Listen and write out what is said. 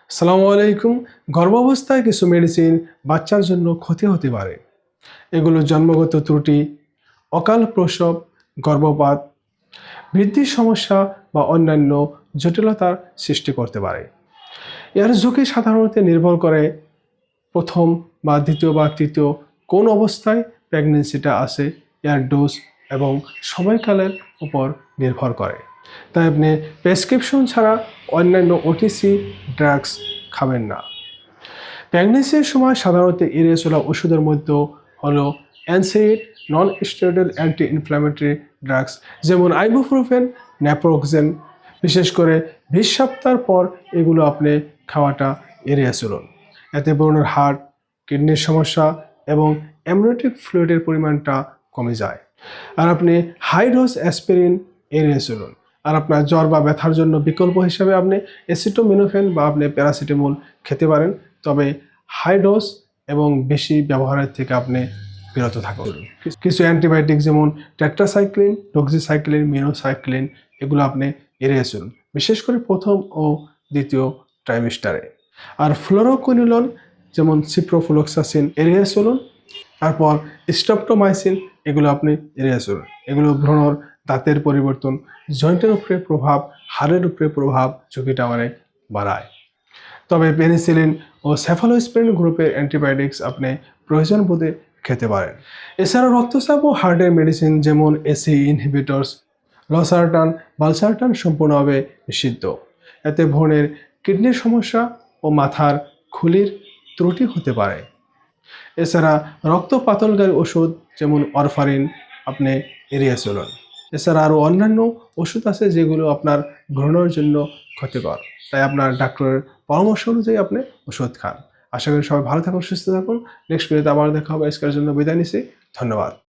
আসসালামু আলাইকুম। গর্ভাবস্থায় কিছু মেডিসিন বাচ্চার জন্য ক্ষতি হতে পারে। এগুলো জন্মগত ত্রুটি, অকাল প্রসব, গর্ভপাত, বৃদ্ধির সমস্যা বা অন্যান্য জটিলতার সৃষ্টি করতে পারে। এর ঝুঁকি সাধারণত নির্ভর করে প্রথম বা দ্বিতীয় বা তৃতীয় কোন অবস্থায় প্রেগন্যান্সিটা আছে, এর ডোজ এবং সময়কালের উপর নির্ভর করে। তাই আপনি প্রেসক্রিপশন ছাড়া অন্যান্য ওটিসি ড্রাগস খাবেন না। প্রেগন্যান্সির সময় সাধারণত এড়িয়ে চলা ওষুধের মধ্যে হলো NSAID, non steroidal anti inflammatory drugs যেমন আইবুপ্রোফেন, ন্যাপ্রোক্সেন। বিশেষ করে 20 সপ্তাহ পর এগুলো আপনি খাওয়াটা এড়িয়ে চলুন। এতে ব্রণের হার্ট, কিডনির সমস্যা এবং অ্যামনিওটিক ফ্লুইডের পরিমাণটা কমে যায়। আর আপনি হাই ডোজ অ্যাসপিরিন এড়িয়ে চলুন। আর আপনার জ্বর বা ব্যথার জন্য বিকল্প হিসাবে আপনি অ্যাসিটোমিনোফেন বা আপনি প্যারাসিটামল খেতে পারেন। তবে হাই ডোজ এবং বেশি ব্যবহারের থেকে আপনি বিরত থাকুন। কিছু অ্যান্টিবায়োটিক যেমন টেট্রাসাইক্লিন, ডক্সিসাইক্লিন, মিনোসাইক্লিন এগুলো আপনি এড়িয়ে চলুন, বিশেষ করে প্রথম ও দ্বিতীয় ট্রাইমেস্টারে। আর ফ্লোরোকুইনোলন যেমন সিপ্রোফ্লোক্সাসিন এড়িয়ে চলুন। তারপর স্ট্রেপ্টোমাইসিন এগুলো আপনি এড়িয়ে চলুন। এগুলো ভ্রূণর দাঁতের পরিবর্তন, জয়েন্টের উপরে প্রভাব, হাড়ের উপরে প্রভাব ঝুঁকিটা অনেক বাড়ায়। তবে পেনিসিলিন ও সেফালোস্পিরিন গ্রুপের অ্যান্টিবায়োটিক্স আপনি প্রয়োজন বোধে খেতে পারেন। এছাড়াও রক্তচাপ ও হার্টের মেডিসিন যেমন এসি ইনহিবিটরস, লসারটান, বালসারটান সম্পূর্ণভাবে নিষিদ্ধ। এতে ভ্রূণের কিডনির সমস্যা ও মাথার খুলির ত্রুটি হতে পারে। এছাড়া রক্ত পাতলকারী ওষুধ যেমন অরফারিন আপনি এড়িয়ে চলুন। এছাড়া আরও অন্যান্য ওষুধ আছে যেগুলো আপনার ভ্রূণের জন্য ক্ষতিকর। তাই আপনার ডাক্তারের পরামর্শ অনুযায়ী আপনি ওষুধ খান। আশা করি সবাই ভালো থাকুন, সুস্থ থাকুন। নেক্সট ভিডিওতে আবার দেখা হবে। আজকের জন্য বিদায় নিচ্ছি। ধন্যবাদ।